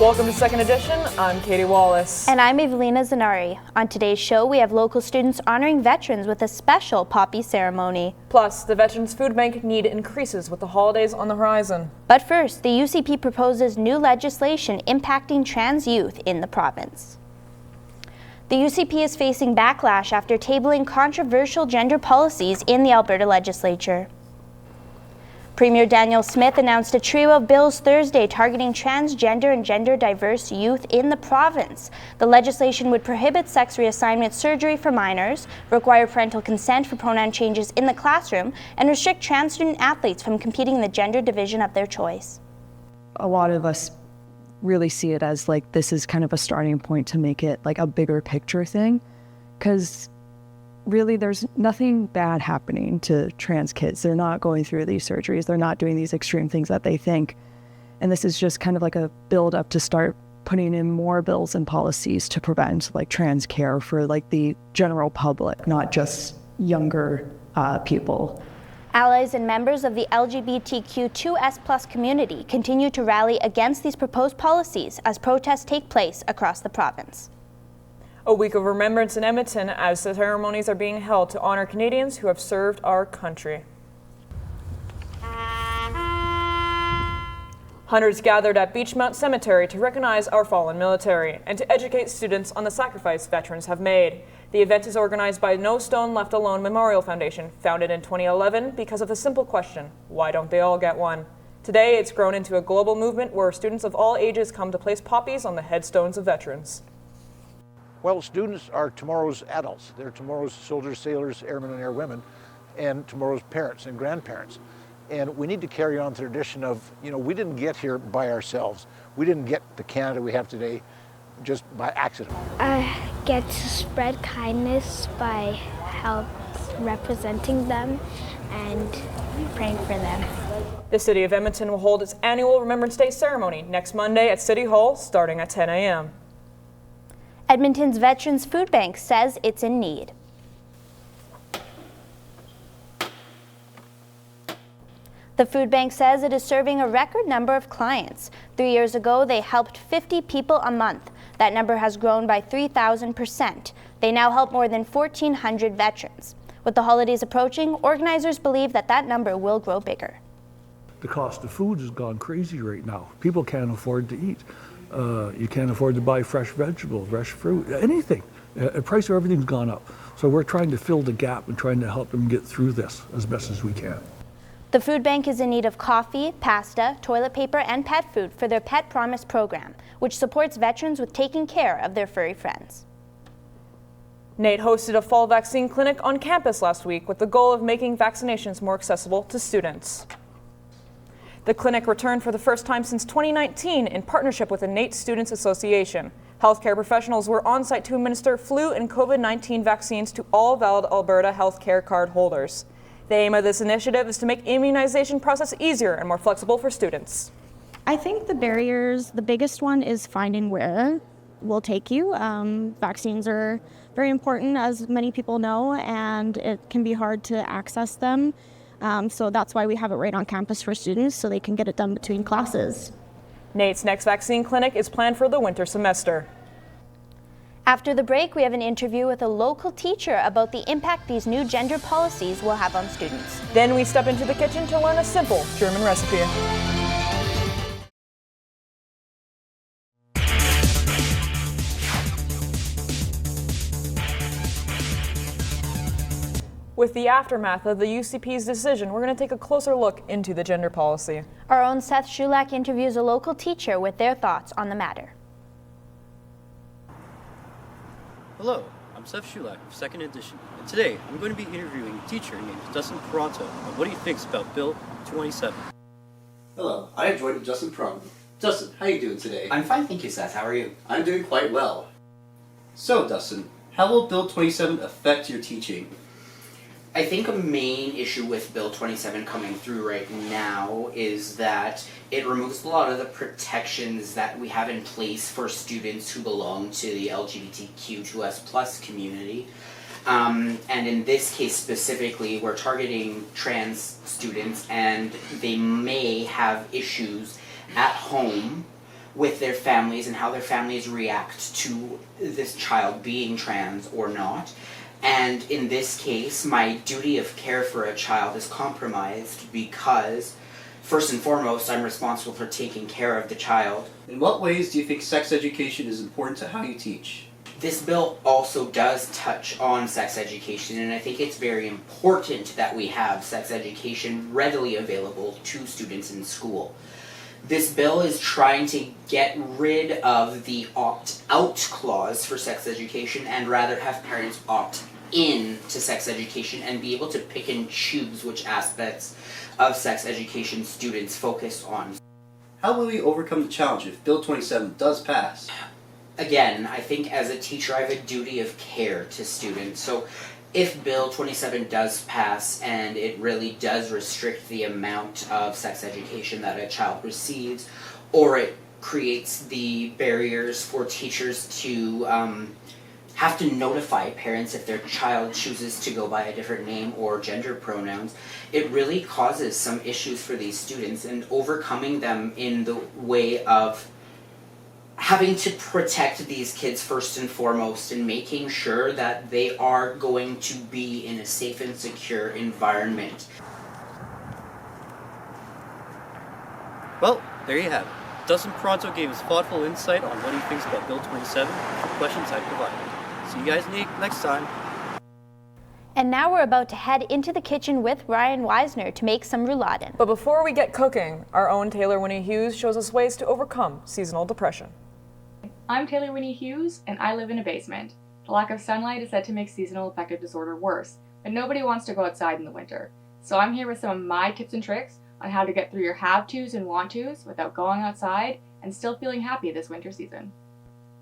Welcome to Second Edition. I'm Katie Wallace. And I'm Evelina Zanari. On today's show, we have local students honoring veterans with a special poppy ceremony. Plus, the Veterans Food Bank need increases with the holidays on the horizon. But first, the UCP proposes new legislation impacting trans youth in the province. The UCP is facing backlash after tabling controversial gender policies in the Alberta legislature. Premier Daniel Smith announced a trio of bills Thursday targeting transgender and gender-diverse youth in the province. The legislation would prohibit sex reassignment surgery for minors, require parental consent for pronoun changes in the classroom, and restrict trans student athletes from competing in the gender division of their choice. A lot of us really see it as like this is kind of a starting point to make it like a bigger picture thing, because really there's nothing bad happening to trans kids. They're not going through these surgeries. They're not doing these extreme things that they think. And this is just kind of like a build up to start putting in more bills and policies to prevent like trans care for like the general public, not just younger people. Allies and members of the LGBTQ2S+ community continue to rally against these proposed policies as protests take place across the province. A week of remembrance in Edmonton as the ceremonies are being held to honor Canadians who have served our country. Hundreds gathered at Beechmount Cemetery to recognize our fallen military and to educate students on the sacrifice veterans have made. The event is organized by No Stone Left Alone Memorial Foundation, founded in 2011 because of the simple question, why don't they all get one? Today, it's grown into a global movement where students of all ages come to place poppies on the headstones of veterans. Well, students are tomorrow's adults. They're tomorrow's soldiers, sailors, airmen, and airwomen, and tomorrow's parents and grandparents. And we need to carry on the tradition of, we didn't get here by ourselves. We didn't get the Canada we have today just by accident. I get to spread kindness by representing them and praying for them. The City of Edmonton will hold its annual Remembrance Day ceremony next Monday at City Hall, starting at 10 a.m. Edmonton's Veterans Food Bank says it's in need. The food bank says it is serving a record number of clients. 3 years ago, they helped 50 people a month. That number has grown by 3,000%. They now help more than 1,400 veterans. With the holidays approaching, organizers believe that number will grow bigger. The cost of food has gone crazy right now. People can't afford to eat. You can't afford to buy fresh vegetables, fresh fruit, anything. The price of everything's gone up. So we're trying to fill the gap and trying to help them get through this as best as we can. The food bank is in need of coffee, pasta, toilet paper, and pet food for their Pet Promise program, which supports veterans with taking care of their furry friends. NAIT hosted a fall vaccine clinic on campus last week with the goal of making vaccinations more accessible to students. The clinic returned for the first time since 2019 in partnership with the NAIT Students Association. Healthcare professionals were on site to administer flu and COVID-19 vaccines to all valid Alberta healthcare card holders. The aim of this initiative is to make immunization process easier and more flexible for students. I think the biggest one is finding where will take you. Vaccines are very important, as many people know, and it can be hard to access them. So that's why we have it right on campus for students, so they can get it done between classes. NAIT's next vaccine clinic is planned for the winter semester. After the break, we have an interview with a local teacher about the impact these new gender policies will have on students. Then we step into the kitchen to learn a simple German recipe. With the aftermath of the UCP's decision, we're going to take a closer look into the gender policy. Our own Seth Shulak interviews a local teacher with their thoughts on the matter. Hello, I'm Seth Shulak of Second Edition, and today I'm going to be interviewing a teacher named Dustin Peranto on what he thinks about Bill 27. Hello, I am joined with Justin Peranto. Justin, how are you doing today? I'm fine, thank you, Seth. How are you? I'm doing quite well. So, Dustin, how will Bill 27 affect your teaching? I think a main issue with Bill 27 coming through right now is that it removes a lot of the protections that we have in place for students who belong to the LGBTQ2S+ community. And in this case specifically, we're targeting trans students, and they may have issues at home with their families and how their families react to this child being trans or not. And in this case, my duty of care for a child is compromised because, first and foremost, I'm responsible for taking care of the child. In what ways do you think sex education is important to how you teach? This bill also does touch on sex education, and I think it's very important that we have sex education readily available to students in school. This bill is trying to get rid of the opt-out clause for sex education and rather have parents opt in to sex education and be able to pick and choose which aspects of sex education students focus on. How will we overcome the challenge if Bill 27 does pass? Again, I think as a teacher I have a duty of care to students. So if Bill 27 does pass and it really does restrict the amount of sex education that a child receives, or it creates the barriers for teachers to have to notify parents if their child chooses to go by a different name or gender pronouns, it really causes some issues for these students, and overcoming them in the way of having to protect these kids first and foremost and making sure that they are going to be in a safe and secure environment. Well, there you have it. Dustin Pronto gave us thoughtful insight on what he thinks about Bill 27 and the questions I provided. See you guys next time. And now we're about to head into the kitchen with Ryan Weisner to make some rouladen. But before we get cooking, our own Taylor Winnie Hughes shows us ways to overcome seasonal depression. I'm Taylor Winnie Hughes, and I live in a basement. The lack of sunlight is said to make seasonal affective disorder worse, but nobody wants to go outside in the winter. So I'm here with some of my tips and tricks on how to get through your have-tos and want-tos without going outside and still feeling happy this winter season.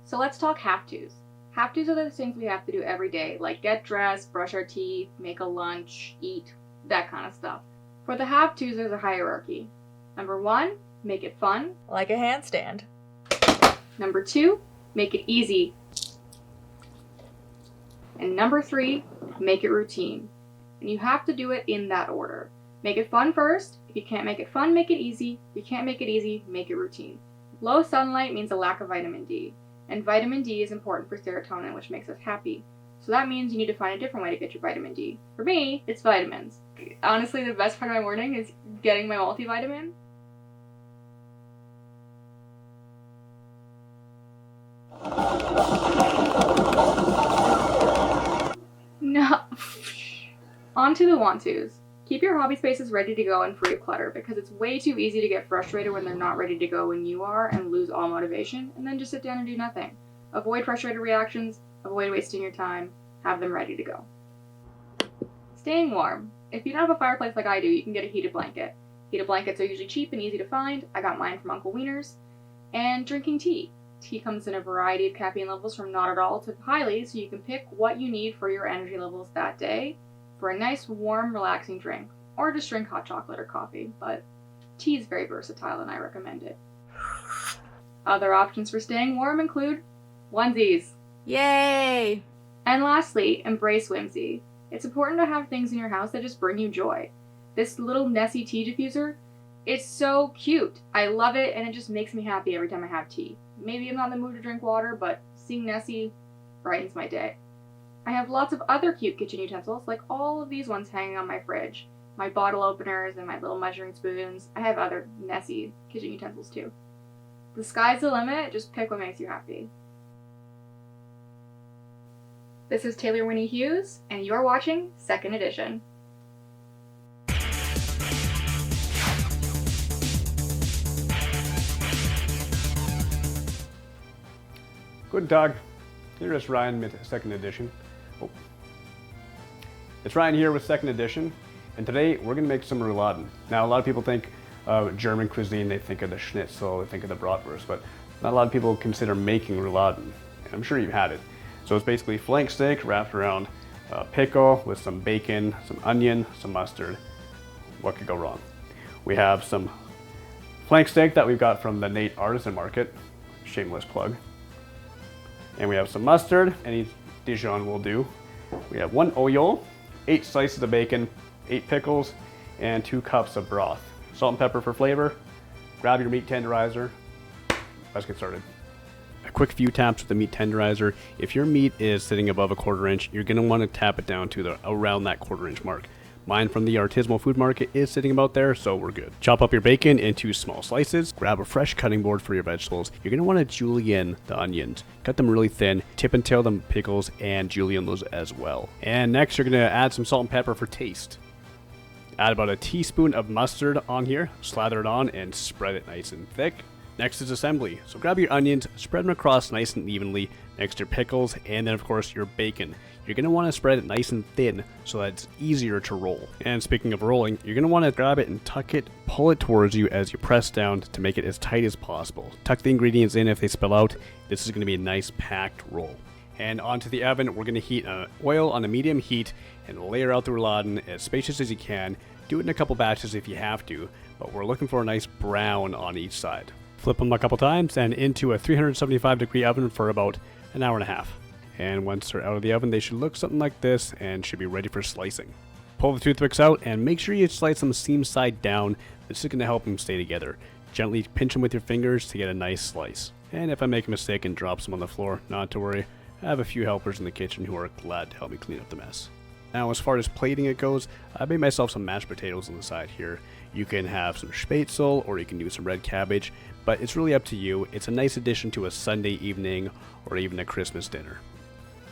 So let's talk have-tos. Have-tos are the things we have to do every day, like get dressed, brush our teeth, make a lunch, eat, that kind of stuff. For the have-tos, there's a hierarchy. Number 1, make it fun. Like a handstand. Number 2, make it easy. And number 3, make it routine. And you have to do it in that order. Make it fun first. If you can't make it fun, make it easy. If you can't make it easy, make it routine. Low sunlight means a lack of vitamin D. And vitamin D is important for serotonin, which makes us happy. So that means you need to find a different way to get your vitamin D. For me, it's vitamins. Honestly, the best part of my morning is getting my multivitamin. No. On to the want-tos. Keep your hobby spaces ready to go and free of clutter, because it's way too easy to get frustrated when they're not ready to go when you are and lose all motivation, and then just sit down and do nothing. Avoid frustrated reactions, avoid wasting your time, have them ready to go. Staying warm. If you don't have a fireplace like I do, you can get a heated blanket. Heated blankets are usually cheap and easy to find. I got mine from Uncle Wiener's. And drinking tea. Tea comes in a variety of caffeine levels from not at all to highly, so you can pick what you need for your energy levels that day for a nice, warm, relaxing drink. Or just drink hot chocolate or coffee, but tea is very versatile and I recommend it. Other options for staying warm include onesies. Yay! And lastly, embrace whimsy. It's important to have things in your house that just bring you joy. This little Nessie tea diffuser, it's so cute. I love it, and it just makes me happy every time I have tea. Maybe I'm not in the mood to drink water, but seeing Nessie brightens my day. I have lots of other cute kitchen utensils, like all of these ones hanging on my fridge. My bottle openers and my little measuring spoons. I have other Nessie kitchen utensils too. The sky's the limit, just pick what makes you happy. This is Taylor Winnie Hughes, and you're watching Second Edition. Guten Tag, here is Ryan with Second Edition. Oh. It's Ryan here with Second Edition, and today we're going to make some rouladen. Now, a lot of people think German cuisine, they think of the schnitzel, they think of the bratwurst, but not a lot of people consider making rouladen, and I'm sure you've had it. So it's basically flank steak wrapped around pickle with some bacon, some onion, some mustard. What could go wrong? We have some flank steak that we've got from the Nate Artisan Market, shameless plug. And we have some mustard, any Dijon will do. We have 1 oil, 8 slices of bacon, 8 pickles, and 2 cups of broth. Salt and pepper for flavor. Grab your meat tenderizer, let's get started. A quick few taps with the meat tenderizer. If your meat is sitting above a 1/4 inch, you're going to want to tap it down to around that 1/4 inch mark. Mine from the Artisanal Food Market is sitting about there, so we're good. Chop up your bacon into small slices. Grab a fresh cutting board for your vegetables. You're going to want to julienne the onions. Cut them really thin, tip and tail them pickles, and julienne those as well. And next, you're going to add some salt and pepper for taste. Add about a teaspoon of mustard on here, slather it on, and spread it nice and thick. Next is assembly. So grab your onions, spread them across nice and evenly next to your pickles, and then of course your bacon. You're going to want to spread it nice and thin so that it's easier to roll. And speaking of rolling, you're going to want to grab it and tuck it, pull it towards you as you press down to make it as tight as possible. Tuck the ingredients in if they spill out. This is going to be a nice packed roll. And onto the oven, we're going to heat oil on a medium heat and layer out the rouladen as spacious as you can. Do it in a couple batches if you have to, but we're looking for a nice brown on each side. Flip them a couple times and into a 375-degree oven for about an hour and a half. And once they're out of the oven, they should look something like this and should be ready for slicing. Pull the toothpicks out and make sure you slice them seam side down. This is going to help them stay together. Gently pinch them with your fingers to get a nice slice. And if I make a mistake and drop some on the floor, not to worry. I have a few helpers in the kitchen who are glad to help me clean up the mess. Now, as far as plating it goes, I made myself some mashed potatoes on the side here. You can have some spätzle or you can do some red cabbage, but it's really up to you. It's a nice addition to a Sunday evening or even a Christmas dinner.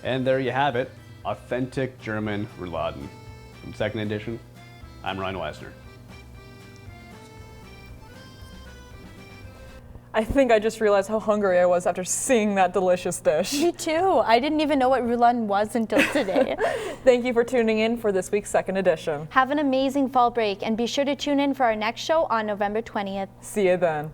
And there you have it, authentic German rouladen. From 2nd edition, I'm Ryan Weisner. I think I just realized how hungry I was after seeing that delicious dish. Me too. I didn't even know what rouladen was until today. Thank you for tuning in for this week's 2nd edition. Have an amazing fall break and be sure to tune in for our next show on November 20th. See you then.